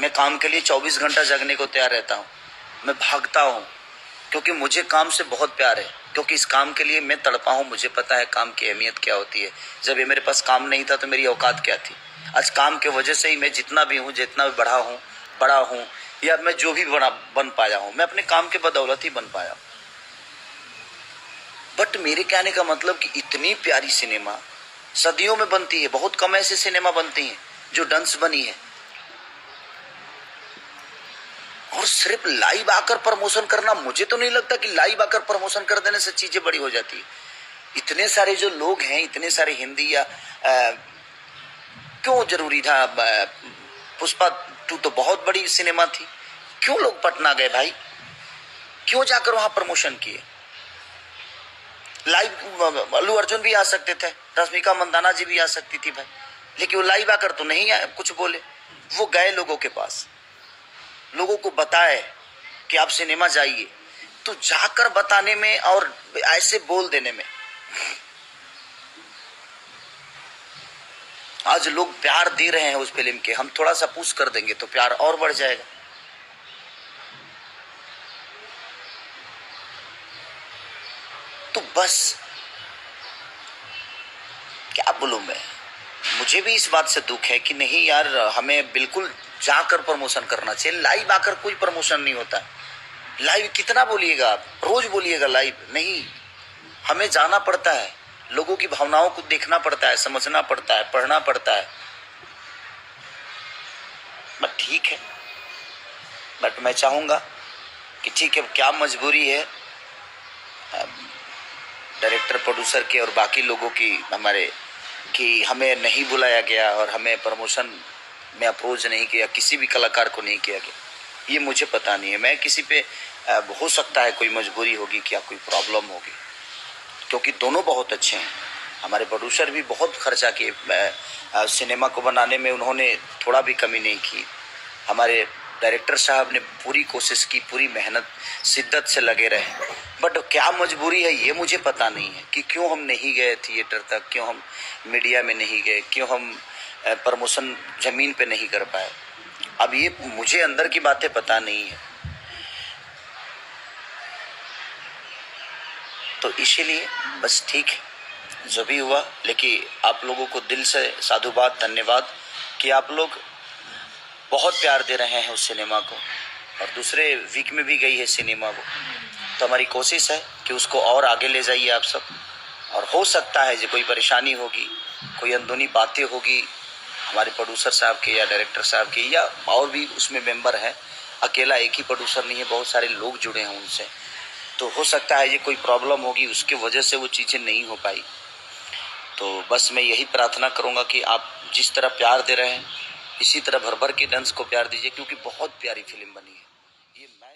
मैं काम के लिए 24 घंटा जगने को तैयार रहता हूँ। मैं भागता हूँ क्योंकि मुझे काम से बहुत प्यार है, क्योंकि इस काम के लिए मैं तड़पा हूँ। मुझे पता है काम की अहमियत क्या होती है। जब ये मेरे पास काम नहीं था तो मेरी औकात क्या थी। आज काम के वजह से ही मैं जितना भी हूँ, जितना भी बड़ा हूँ या मैं जो भी बन पाया हूँ, मैं अपने काम के बदौलत ही बन पाया। बट मेरे कहने का मतलब कि इतनी प्यारी सिनेमा सदियों में बनती है। बहुत कम ऐसे सिनेमा बनती हैं जो डंस बनी है। और सिर्फ लाइव आकर प्रमोशन करना, मुझे तो नहीं लगता कि लाइव आकर प्रमोशन कर देने से चीजें बड़ी हो जाती है। इतने सारे जो लोग हैं, इतने सारे हिंदी या क्यों जरूरी था? पुष्पा 2 तो बहुत बड़ी सिनेमा थी। क्यों लोग पटना गए भाई? क्यों जाकर वहां प्रमोशन किए? लाइव अल्लू अर्जुन भी आ सकते थे, रश्मिका मंदाना जी भी आ सकती थी भाई, लेकिन वो लाइव आकर तो नहीं आए, कुछ बोले। वो गए लोगों के पास, लोगों को बताए कि आप सिनेमा जाइए। तो जाकर बताने में और ऐसे बोल देने में आज लोग प्यार दे रहे हैं उस फिल्म के। हम थोड़ा सा पुश कर देंगे तो प्यार और बढ़ जाएगा। तो बस क्या बोलूं मैं, मुझे भी इस बात से दुख है कि नहीं यार, हमें बिल्कुल जाकर प्रमोशन करना चाहिए। लाइव आकर कोई प्रमोशन नहीं होता। लाइव कितना बोलिएगा आप, रोज बोलिएगा लाइव नहीं। हमें जाना पड़ता है, लोगों की भावनाओं को देखना पड़ता है, समझना पड़ता है, पढ़ना पड़ता है। बट ठीक है, बट मैं चाहूंगा कि ठीक है, क्या मजबूरी है डायरेक्टर प्रोड्यूसर के और बाकी लोगों की, हमारे, कि हमें नहीं बुलाया गया और हमें प्रमोशन में अप्रोच नहीं किया, किसी भी कलाकार को नहीं किया गया। ये मुझे पता नहीं है। मैं किसी पे हो सकता है कोई मजबूरी होगी, क्या कोई प्रॉब्लम होगी, क्योंकि दोनों बहुत अच्छे हैं। हमारे प्रोड्यूसर भी बहुत खर्चा किए सिनेमा को बनाने में, उन्होंने थोड़ा भी कमी नहीं की। हमारे डायरेक्टर साहब ने पूरी कोशिश की, पूरी मेहनत शिद्दत से लगे रहे। बट क्या मजबूरी है ये मुझे पता नहीं है कि क्यों हम नहीं गए थिएटर तक, क्यों हम मीडिया में नहीं गए, क्यों हम प्रमोशन जमीन पे नहीं कर पाए। अब ये मुझे अंदर की बातें पता नहीं है, तो इसीलिए बस ठीक है जो भी हुआ। लेकिन आप लोगों को दिल से साधुवाद, धन्यवाद कि आप लोग बहुत प्यार दे रहे हैं उस सिनेमा को, और दूसरे वीक में भी गई है सिनेमा वो। तो हमारी कोशिश है कि उसको और आगे ले जाइए आप सब। और हो सकता है जो कोई परेशानी होगी, कोई अंदरूनी बातें होगी हमारे प्रोड्यूसर साहब के या डायरेक्टर साहब के, या और भी उसमें मेंबर हैं, अकेला एक ही प्रोड्यूसर नहीं है, बहुत सारे लोग जुड़े हैं उनसे। तो हो सकता है ये कोई प्रॉब्लम होगी, उसके वजह से वो चीज़ें नहीं हो पाई। तो बस मैं यही प्रार्थना करूँगा कि आप जिस तरह प्यार दे रहे हैं, इसी तरह भर भर के डांस को प्यार दीजिए, क्योंकि बहुत प्यारी फिल्म बनी है ये। मैं